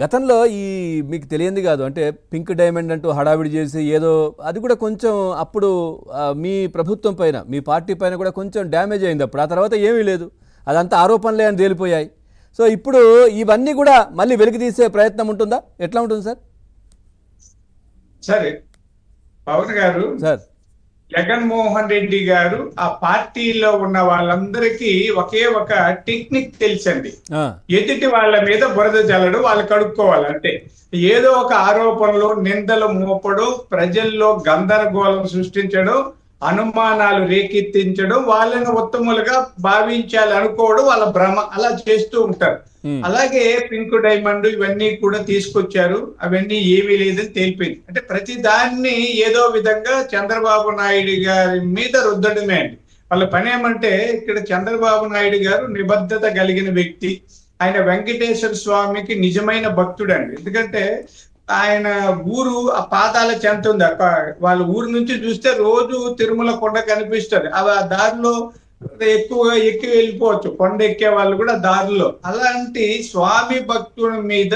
గతంలో మీకు తెలియంది కాదు అంటే పింక్ డైమండ్ అంటూ హడావిడి చేసి ఏదో అది కూడా కొంచెం అప్పుడు మీ ప్రభుత్వం పైన మీ పార్టీ పైన కూడా కొంచెం డ్యామేజ్ అయింది అప్పుడు. ఆ తర్వాత ఏమీ లేదు, అదంతా ఆరోపణలే అని తేలిపోయాయి. సో ఇప్పుడు ఇవన్నీ కూడా మళ్ళీ వెలికి తీసే ప్రయత్నం ఉంటుందా? ఎట్లా ఉంటుంది సార్? సరే పవన్ గారు, సార్ జగన్మోహన్ రెడ్డి గారు ఆ పార్టీలో ఉన్న వాళ్ళందరికీ ఒకే ఒక టెక్నిక్ తెలుసండి. ఎదుటి వాళ్ళ మీద బురద జల్లడం, వాళ్ళు కడుక్కోవాలి. అంటే ఏదో ఒక ఆరోపణలు నిందలు మోపడం, ప్రజల్లో గందరగోళం సృష్టించడం, అనుమానాలు రేకెత్తించడం, వాళ్ళని ఉత్తములుగా భావించాలి అనుకోవడం వాళ్ళ భ్రమ. అలా చేస్తూ ఉంటారు. అలాగే పింక్ డైమండ్ ఇవన్నీ కూడా తీసుకొచ్చారు. అవన్నీ ఏమీ లేదని తేలిపోయింది. అంటే ప్రతి దాన్ని ఏదో విధంగా చంద్రబాబు నాయుడు గారి మీద రుద్దడమే అండి వాళ్ళ పని. ఏమంటే ఇక్కడ చంద్రబాబు నాయుడు గారు నిబద్ధత కలిగిన వ్యక్తి. ఆయన వెంకటేశ్వర స్వామికి నిజమైన భక్తుడు అండి. ఎందుకంటే ఆయన ఊరు ఆ పాదాల చెంత ఉంది. వాళ్ళ ఊరు నుంచి చూస్తే రోజు తిరుమల కొండ కనిపిస్తుంది. అవి ఆ దారిలో ఎక్కువగా ఎక్కి వెళ్ళిపోవచ్చు, కొండ ఎక్కే వాళ్ళు కూడా దారిలో. అలాంటి స్వామి భక్తుల మీద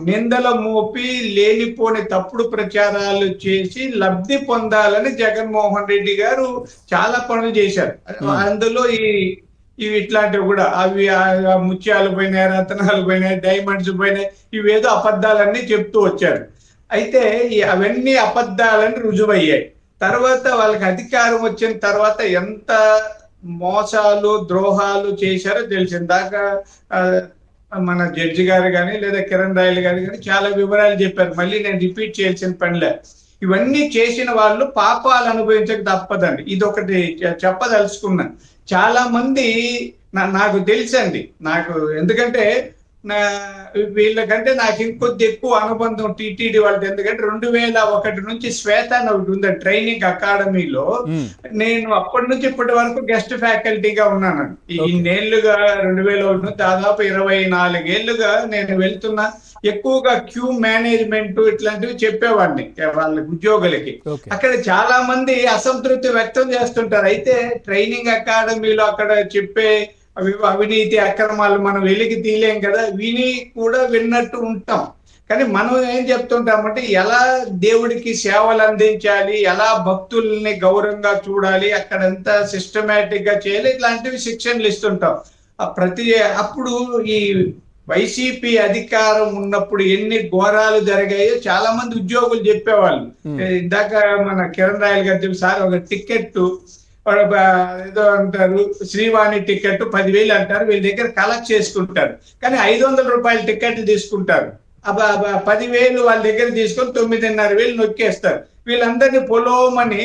నిందల మోపి లేనిపోని తప్పుడు ప్రచారాలు చేసి లబ్ధి పొందాలని జగన్మోహన్ రెడ్డి గారు చాలా పనులు చేశారు. అందులో ఇవి ఇట్లాంటివి కూడా, అవి ముత్యాలు పోయినాయి, రత్నాలు పోయినాయి, డైమండ్స్ పోయినాయి, ఇవేదో అబద్ధాలన్నీ చెప్తూ వచ్చారు. అయితే అవన్నీ అబద్ధాలని రుజువయ్యాయి. తర్వాత వాళ్ళకి అధికారం వచ్చిన తర్వాత ఎంత మోసాలు ద్రోహాలు చేశారో తెలిసింది. దాకా మన జడ్జి గారు కానీ లేదా కిరణ్ రాయల్ గారు కానీ చాలా వివరాలు చెప్పారు. మళ్ళీ నేను రిపీట్ చేయాల్సిన పనిలే. ఇవన్నీ చేసిన వాళ్ళు పాపాలు అనుభవించక తప్పదండి. ఇది ఒకటి చెప్పదలుచుకున్నాను. చాలా మంది నాకు తెలుసండి, నాకు ఎందుకంటే వీళ్ళకంటే నాకు ఇంకొద్ది ఎక్కువ అనుబంధం టీటీడీ వాళ్ళతో. ఎందుకంటే 2001 నుంచి శ్వేత అని ఒకటి ఉందండి ట్రైనింగ్ అకాడమీలో. నేను అప్పటి నుంచి ఇప్పటి వరకు గెస్ట్ ఫ్యాకల్టీగా ఉన్నానండి. ఇన్నేళ్లుగా 2001 నుంచి దాదాపు 24 ఏళ్లుగా నేను వెళ్తున్నా. ఎక్కువగా క్యూ మేనేజ్మెంట్ ఇట్లాంటివి చెప్పేవాడిని వాళ్ళ ఉద్యోగులకి. అక్కడ చాలా మంది అసంతృప్తి వ్యక్తం చేస్తుంటారు. అయితే ట్రైనింగ్ అకాడమీలో అక్కడ చెప్పే అవినీతి అక్రమాలు మనం వెలికి తీయలేం కదా, విని కూడా విన్నట్టు ఉంటాం. కానీ మనం ఏం చెప్తుంటామంటే ఎలా దేవుడికి సేవలు అందించాలి, ఎలా భక్తుల్ని గౌరవంగా చూడాలి, అక్కడంతా సిస్టమేటిక్ గా చేయాలి, ఇట్లాంటివి శిక్షణలు ఇస్తుంటాం. అప్పుడు ఈ వైసీపీ అధికారం ఉన్నప్పుడు ఎన్ని ఘోరాలు జరిగాయో చాలా మంది ఉద్యోగులు చెప్పేవాళ్ళు. ఇందాక మన కిరణ్ రాయల్ గారు చెప్పి, సార్ ఒక టికెట్ ఏదో అంటారు శ్రీవాణి టికెట్ 10,000 అంటారు, వీళ్ళ దగ్గర కలెక్ట్ చేసుకుంటారు. కానీ 500 రూపాయల టికెట్లు తీసుకుంటారు. 10,000 వాళ్ళ దగ్గర తీసుకొని 9,500 నొక్కేస్తారు. వీళ్ళందరినీ పొలోమని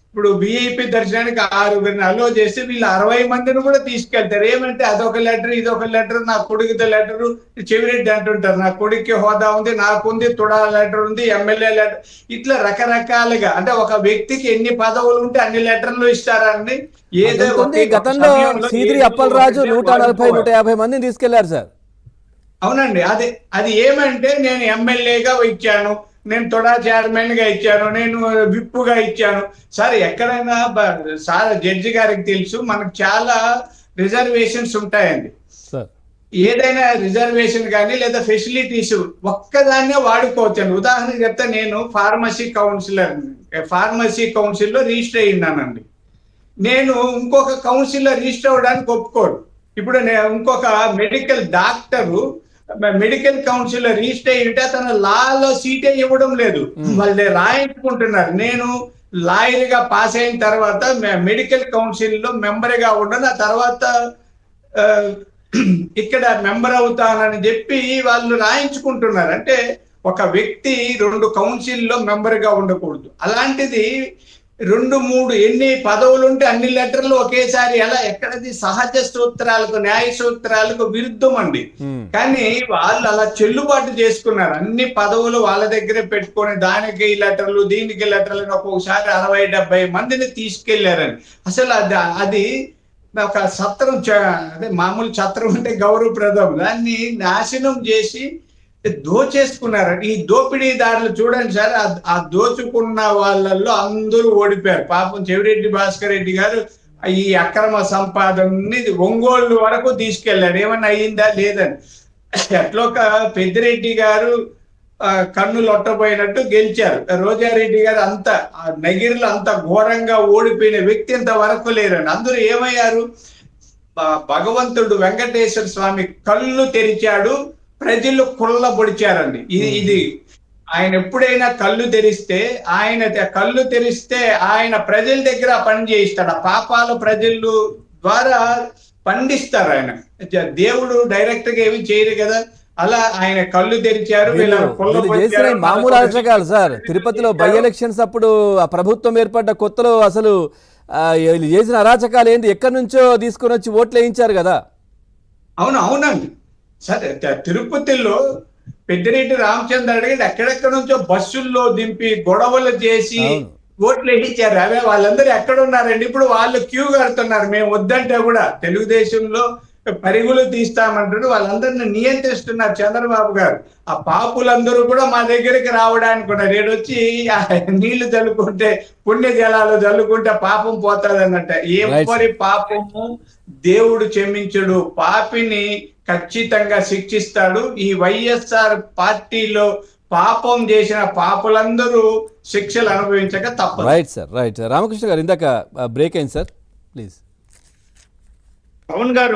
ఇప్పుడు విఐపి దర్శనానికి 6 అలో చేస్తే వీళ్ళు 60 మందిని కూడా తీసుకెళ్తారు. ఏమంటే అదొక లెటర్, ఇదొక లెటర్, నా కొడుకుతో లెటరు. చెవిరెడ్డి అంటుంటారు నా కొడుక్కి హోదా ఉంది, నాకుంది, తుడా లెటర్ ఉంది, ఎమ్మెల్యే లెటర్, ఇట్లా రకరకాలుగా. అంటే ఒక వ్యక్తికి ఎన్ని పదవులు ఉంటే అన్ని లెటర్లు ఇస్తారండి. ఏదో గతంలో సీదిరి అప్పలరాజు 140-150 మందిని తీసుకెళ్లారు సార్. అవునండి. అది ఏమంటే నేను ఎమ్మెల్యేగా ఇచ్చాను, నేను తొడా చైర్మన్ గా ఇచ్చాను, నేను విప్పుగా ఇచ్చాను. సార్ ఎక్కడైనా సార్ జడ్జి గారికి తెలుసు, మనకు చాలా రిజర్వేషన్స్ ఉంటాయండి. ఏదైనా రిజర్వేషన్ కానీ లేదా ఫెసిలిటీస్ ఒక్కదాన్నే వాడుకోవచ్చండి. ఉదాహరణకు చెప్తే, నేను ఫార్మసీ కౌన్సిల్లో రిజిస్టర్ అయ్యిందానండి. నేను ఇంకొక కౌన్సిల్లో రిజిస్టర్ అవ్వడానికి ఒప్పుకోడు. ఇప్పుడు నేను ఇంకొక మెడికల్ డాక్టరు మెడికల్ కౌన్సిల్ లో రిజిస్టర్ అయ్యి ఉంటే అతను లాలో సీటే ఇవ్వడం లేదు, వాళ్ళు రాయించుకుంటున్నారు. నేను లాయర్ గా పాస్ అయిన తర్వాత మెడికల్ కౌన్సిల్ లో మెంబర్ గా ఉండను, ఆ తర్వాత ఇక్కడ మెంబర్ అవుతానని చెప్పి వాళ్ళు రాయించుకుంటున్నారు. అంటే ఒక వ్యక్తి 2 కౌన్సిల్లో మెంబర్ గా ఉండకూడదు. అలాంటిది 2-3 ఎన్ని పదవులు ఉంటే అన్ని లెటర్లు ఒకేసారి ఎలా, ఎక్కడది సహజ సూత్రాలకు న్యాయ సూత్రాలకు విరుద్ధం అండి. కానీ వాళ్ళు అలా చెల్లుబాటు చేసుకున్నారు. అన్ని పదవులు వాళ్ళ దగ్గరే పెట్టుకొని దానికి లెటర్లు దీనికి లెటర్లు ఒక్కొక్కసారి 60-70 మందిని తీసుకెళ్లారని. అసలు అది ఒక సత్రం, అదే మామూలు ఛత్రం అంటే గౌరవప్రదం, దాన్ని నాశనం చేసి దోచేసుకున్నారు. ఈ దోపిడీదారులు చూడండి సార్, ఆ దోచుకున్న వాళ్ళల్లో అందరూ ఓడిపోయారు. పాపం చెవిరెడ్డి భాస్కర్ రెడ్డి గారు ఈ అక్రమ సంపాదనని ఒంగోలు వరకు తీసుకెళ్లారు. ఏమన్నా అయ్యిందా లేదని. ఎట్లా ఒక పెద్దిరెడ్డి గారు కన్ను లొట్టపోయినట్టు గెలిచారు. రోజారెడ్డి గారు అంత నగిరిలో అంత ఘోరంగా ఓడిపోయిన వ్యక్తి ఇంతవరకు లేరండి. అందరూ ఏమయ్యారు? భగవంతుడు వెంకటేశ్వర స్వామి కళ్ళు తెరిచాడు, ప్రజలు కుళ్ళబొడిచారండి. ఇది ఆయన ఎప్పుడైనా కళ్ళు తెరిస్తే ఆయన ప్రజల దగ్గర పని చేయిస్తాడు. ఆ పాపాలు ప్రజలు ద్వారా పండిస్తారు. ఆయన దేవుడు డైరెక్ట్ గా ఏమి చేయరు కదా. అలా ఆయన కళ్ళు తెరిచారు. వీళ్ళు చేసిన మామూలు అరాచకాలు సార్. తిరుపతిలో బై ఎలక్షన్స్ అప్పుడు ఆ ప్రభుత్వం ఏర్పడ్డ కొత్తలో అసలు వీళ్ళు చేసిన అరాచకాలు ఏంటి? ఎక్కడి నుంచో తీసుకొని వచ్చి ఓట్లు వేయించారు కదా. అవునండి. సరే, తిరుపతిలో పెద్దిరెడ్డి రామచంద్ర రెడ్డి ఎక్కడెక్కడ నుంచో బస్సుల్లో దింపి గొడవలు చేసి ఓట్లు వేయించారు. అవే వాళ్ళందరూ ఎక్కడ ఉన్నారండి? ఇప్పుడు వాళ్ళు క్యూ కడుతున్నారు. మేము వద్దంటే కూడా తెలుగుదేశంలో పరుగులు తీస్తామంటారు. వాళ్ళందరినీ నియంత్రిస్తున్నారు చంద్రబాబు గారు. ఆ పాపులందరూ కూడా మా దగ్గరికి రావడానికి కూడా రేడొచ్చి నీళ్లు చల్లుకుంటే, పుణ్య జలాలు చల్లుకుంటే పాపం పోతుంది అన్నట్ట. ఎవరి పాపము దేవుడు క్షమించడు, పాపిని ఖచ్చితంగా శిక్షిస్తాడు. ఈ వైఎస్ఆర్ పార్టీలో పాపం చేసిన పాపులందరూ శిక్షలు అనుభవించక తప్పదు. Right sir, right. రామకృష్ణ గారు ఇందాక బ్రేక్ అయింది సార్, ప్లీజ్. పవన్ గారు